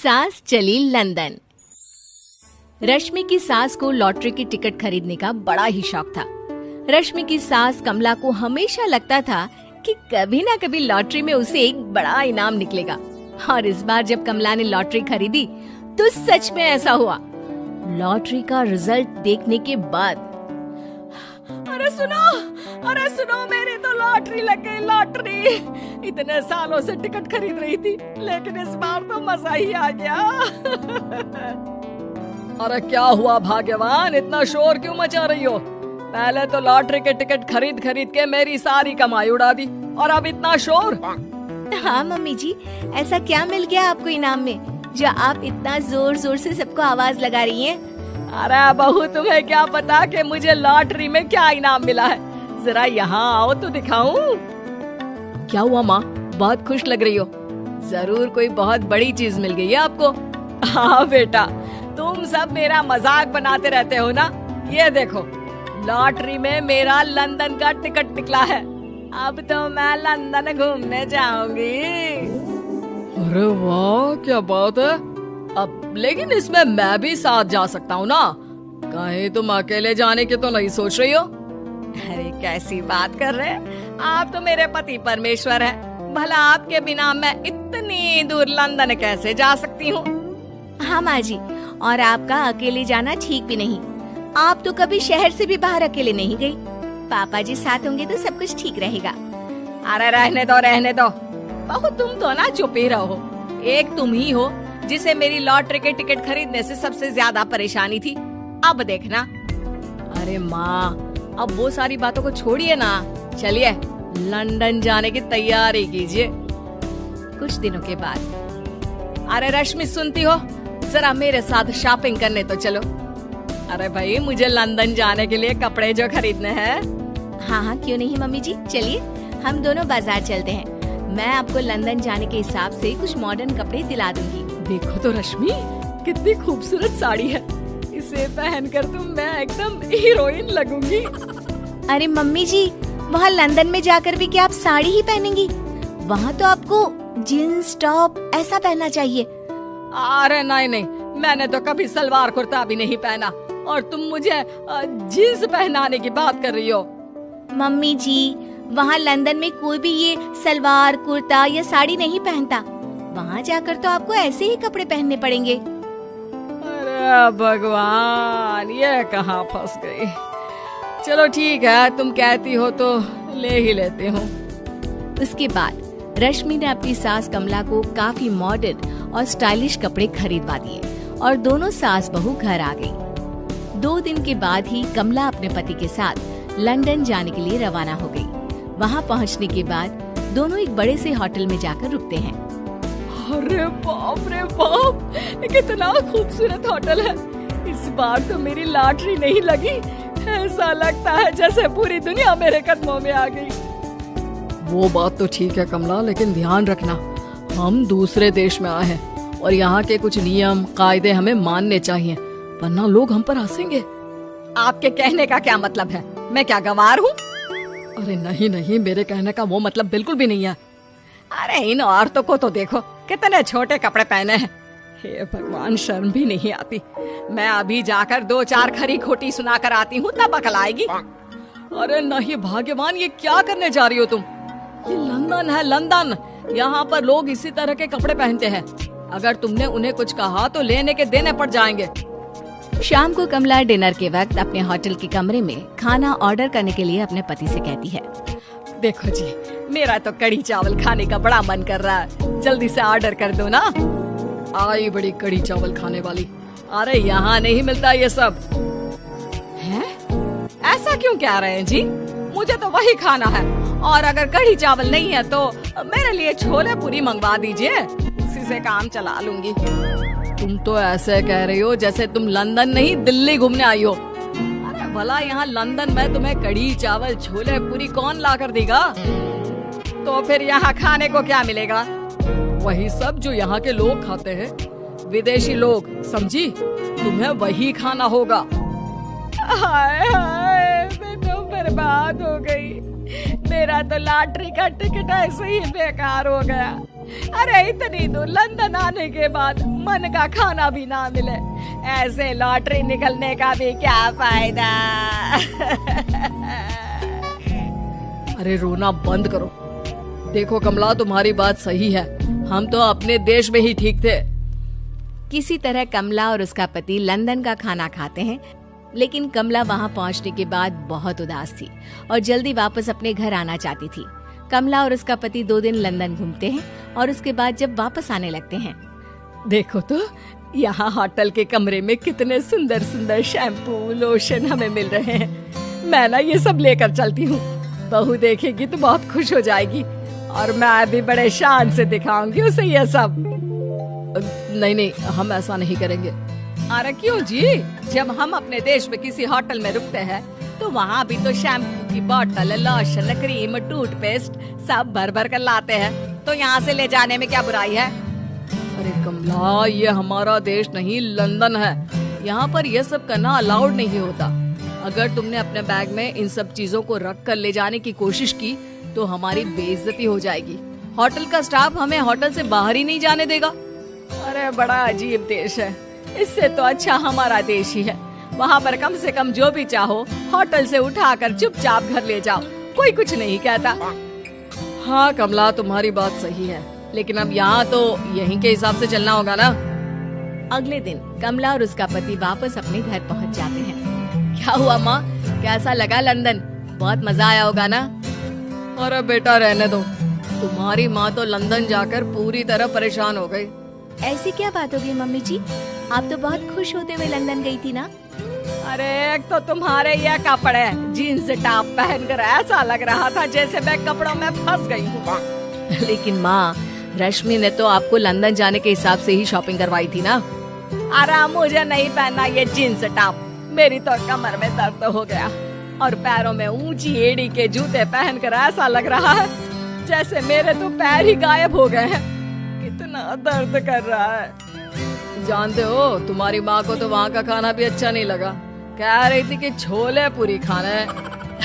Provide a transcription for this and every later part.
सास चली लंदन। रश्मि की सास को लॉटरी की टिकट खरीदने का बड़ा ही शौक था। रश्मि की सास कमला को हमेशा लगता था कि कभी ना कभी लॉटरी में उसे एक बड़ा इनाम निकलेगा, और इस बार जब कमला ने लॉटरी खरीदी तो सच में ऐसा हुआ। लॉटरी का रिजल्ट देखने के बाद अरे सुनो मेरी तो लॉटरी लग गई, लॉटरी। इतने सालों से टिकट खरीद रही थी, लेकिन इस बार तो मजा ही आ गया। अरे क्या हुआ भाग्यवान, इतना शोर क्यों मचा रही हो? पहले तो लॉटरी के टिकट खरीद खरीद के मेरी सारी कमाई उड़ा दी, और अब इतना शोर। हाँ मम्मी जी, ऐसा क्या मिल गया आपको इनाम में जो आप इतना जोर जोर से सबको आवाज लगा रही हैं? अरे बहू, तुम्हें क्या पता कि मुझे लॉटरी में क्या इनाम मिला है? जरा यहाँ आओ तो दिखाऊं। क्या हुआ माँ, बहुत खुश लग रही हो? जरूर कोई बहुत बड़ी चीज मिल गई है आपको। हाँ बेटा, तुम सब मेरा मजाक बनाते रहते हो ना। ये देखो, लॉटरी में मेरा लंदन का टिकट निकला है। अब तो मैं लंदन घूमने जाऊंगी। अरे वाह, क्या बात है। अब लेकिन इसमें मैं भी साथ जा सकता हूँ ना? कहीं तुम अकेले जाने की तो नहीं सोच रही हो? अरे कैसी बात कर रहे हैं आप, तो मेरे पति परमेश्वर हैं। भला आपके बिना मैं इतनी दूर लंदन कैसे जा सकती हूँ? हाँ माँ जी, और आपका अकेले जाना ठीक भी नहीं। आप तो कभी शहर से भी बाहर अकेले नहीं गई। पापा जी साथ होंगे तो सब कुछ ठीक रहेगा। अरे रहने दो बहू, तुम तो ना चुप ही रहो। एक तुम ही हो जिसे मेरी लॉटरी के टिकट खरीदने से सबसे ज्यादा परेशानी थी। अब देखना। अरे माँ, अब वो सारी बातों को छोड़िए ना, चलिए लंदन जाने की तैयारी कीजिए। कुछ दिनों के बाद, अरे रश्मि सुनती हो, जरा मेरे साथ शॉपिंग करने तो चलो। अरे भाई, मुझे लंदन जाने के लिए कपड़े जो खरीदने हैं। हाँ हाँ, क्यों नहीं मम्मी जी, चलिए हम दोनों बाजार चलते हैं। मैं आपको लंदन जाने के हिसाब से कुछ मॉडर्न कपड़े दिला दूंगी। देखो तो रश्मि, कितनी खूबसूरत साड़ी है। इसे पहनकर तो मैं एकदम हीरोइन लगूंगी। अरे मम्मी जी, वहाँ लंदन में जाकर भी क्या आप साड़ी ही पहनेंगी? वहाँ तो आपको जीन्स टॉप ऐसा पहनना चाहिए। अरे नहीं, मैंने तो कभी सलवार कुर्ता भी नहीं पहना, और तुम मुझे जीन्स पहनाने की बात कर रही हो। मम्मी जी, वहाँ लंदन में कोई भी ये सलवार कुर्ता या साड़ी नहीं पहनता। वहाँ जाकर तो आपको ऐसे ही कपड़े पहनने पड़ेंगे। अरे भगवान, ये कहाँ फंस गई। चलो ठीक है, तुम कहती हो तो ले ही लेती हूँ। उसके बाद रश्मि ने अपनी सास कमला को काफी मॉडर्न और स्टाइलिश कपड़े खरीदवा दिए, और दोनों सास बहू घर आ गयी। 2 दिन के बाद ही कमला अपने पति के साथ लंदन जाने के लिए रवाना हो गई। वहाँ पहुँचने के बाद दोनों एक बड़े से होटल में जाकर रुकते हैं। अरे बाप रे बाप, कितना खूबसूरत होटल है। इस बार तो मेरी लॉटरी नहीं लगी। ऐसा लगता है जैसे पूरी दुनिया मेरे कदमों में आ गई। वो बात तो ठीक है कमला, लेकिन ध्यान रखना, हम दूसरे देश में आए हैं और यहाँ के कुछ नियम कायदे हमें मानने चाहिए, वरना लोग हम पर हंसेंगे। आपके कहने का क्या मतलब है? मैं क्या गंवार हूँ? अरे नहीं, मेरे कहने का वो मतलब बिल्कुल भी नहीं है। अरे इन औरतों को तो देखो, कितने छोटे कपड़े पहने हैं। हे भगवान, शर्म भी नहीं आती। मैं अभी जाकर 2-4 खरी खोटी सुना कर आती हूँ, तब अकल आएगी। अरे नहीं भाग्यवान, ये क्या करने जा रही हो तुम? ये लंदन है, लंदन। यहाँ पर लोग इसी तरह के कपड़े पहनते हैं। अगर तुमने उन्हें कुछ कहा तो लेने के देने पड़ जाएंगे। शाम को कमला डिनर के वक्त अपने होटल के कमरे में खाना ऑर्डर करने के लिए अपने पति से कहती है, देखो जी, मेरा तो कढ़ी चावल खाने का बड़ा मन कर रहा है, जल्दी से ऑर्डर कर दो ना। आई बड़ी कढ़ी चावल खाने वाली। अरे यहाँ नहीं मिलता ये सब। हैं? ऐसा क्यों कह रहे हैं जी? मुझे तो वही खाना है, और अगर कढ़ी चावल नहीं है तो मेरे लिए छोले पूरी मंगवा दीजिए, उसी से काम चला लूंगी। तुम तो ऐसे कह रही हो जैसे तुम लंदन नहीं दिल्ली घूमने आई हो। अरे भला यहाँ लंदन में तुम्हें कढ़ी चावल छोले पूरी कौन ला कर देगा? तो फिर यहाँ खाने को क्या मिलेगा? वही सब जो यहाँ के लोग खाते हैं, विदेशी लोग, समझी? तुम्हें वही खाना होगा। हाय हाय, मैं तो बर्बाद हो गई। मेरा तो लॉटरी का टिकट ऐसे ही बेकार हो गया। अरे इतनी दूर लंदन आने के बाद मन का खाना भी ना मिले, ऐसे लॉटरी निकलने का भी क्या फायदा। अरे रोना बंद करो। देखो कमला, तुम्हारी बात सही है, हम तो अपने देश में ही ठीक थे। किसी तरह कमला और उसका पति लंदन का खाना खाते हैं, लेकिन कमला वहां पहुंचने के बाद बहुत उदास थी और जल्दी वापस अपने घर आना चाहती थी। कमला और उसका पति 2 दिन लंदन घूमते हैं और उसके बाद जब वापस आने लगते हैं, देखो तो यहाँ होटल के कमरे में कितने सुंदर सुंदर शैम्पू लोशन हमें मिल रहे हैं। मैं ना ये सब लेकर चलती हूँ, बहू देखेगी तो बहुत खुश हो जाएगी और मैं भी बड़े शान से दिखाऊंगी उसे ये सब। नहीं, हम ऐसा नहीं करेंगे। अरे क्यों जी, जब हम अपने देश में किसी होटल में रुकते हैं तो वहाँ भी तो शैम्पू की बोतल, लोशन, क्रीम, टूथपेस्ट सब भर भर कर लाते हैं, तो यहाँ से ले जाने में क्या बुराई है। अरे कमला, ये हमारा देश नहीं लंदन है, यहाँ पर ये सब करना अलाउड नहीं होता। अगर तुमने अपने बैग में इन सब चीजों को रख कर ले जाने की कोशिश की तो हमारी बेइज्जती हो जाएगी। होटल का स्टाफ हमें होटल से बाहर ही नहीं जाने देगा। अरे बड़ा अजीब देश है, इससे तो अच्छा हमारा देश ही है। वहाँ पर कम से कम जो भी चाहो होटल से उठाकर चुपचाप घर ले जाओ, कोई कुछ नहीं कहता। हाँ कमला, तुम्हारी बात सही है, लेकिन अब यहाँ तो यहीं के हिसाब से चलना होगा ना। अगले दिन कमला और उसका पति वापस अपने घर पहुंच जाते हैं। क्या हुआ माँ, कैसा लगा लंदन? बहुत मजा आया होगा ना? अरे बेटा रहने दो, तुम्हारी माँ तो लंदन जाकर पूरी तरह परेशान हो गई। ऐसी क्या बात हो गई मम्मी जी, आप तो बहुत खुश होते हुए लंदन गई थी ना? अरे एक तो तुम्हारे ये कपड़े जीन्स टॉप पहनकर ऐसा लग रहा था जैसे मैं कपड़ों में फंस गई हूँ। लेकिन माँ, रश्मि ने तो आपको लंदन जाने के हिसाब से ही शॉपिंग करवाई थी ना? अरे मुझे नहीं पहनना ये जीन्स टॉप, मेरी तो कमर में दर्द हो गया और पैरों में ऊंची एड़ी के जूते पहनकर ऐसा लग रहा है जैसे मेरे तो पैर ही गायब हो गए हैं। कितना दर्द कर रहा है। जानते हो, तुम्हारी माँ को तो वहाँ का खाना भी अच्छा नहीं लगा, कह रही थी कि छोले पूरी खाना है।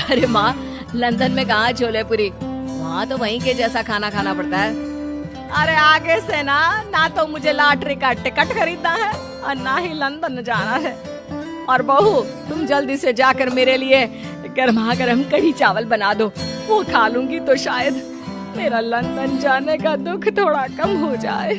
अरे माँ, लंदन में कहाँ छोले पूरी, वहाँ तो वहीं के जैसा खाना खाना पड़ता है। अरे आगे से ना तो मुझे लॉटरी का टिकट खरीदना है और ना ही लंदन जाना है। और बहू, तुम जल्दी से जाकर मेरे लिए गर्मा गर्म कढ़ी चावल बना दो, वो खा लूंगी तो शायद मेरा लंदन जाने का दुख थोड़ा कम हो जाए।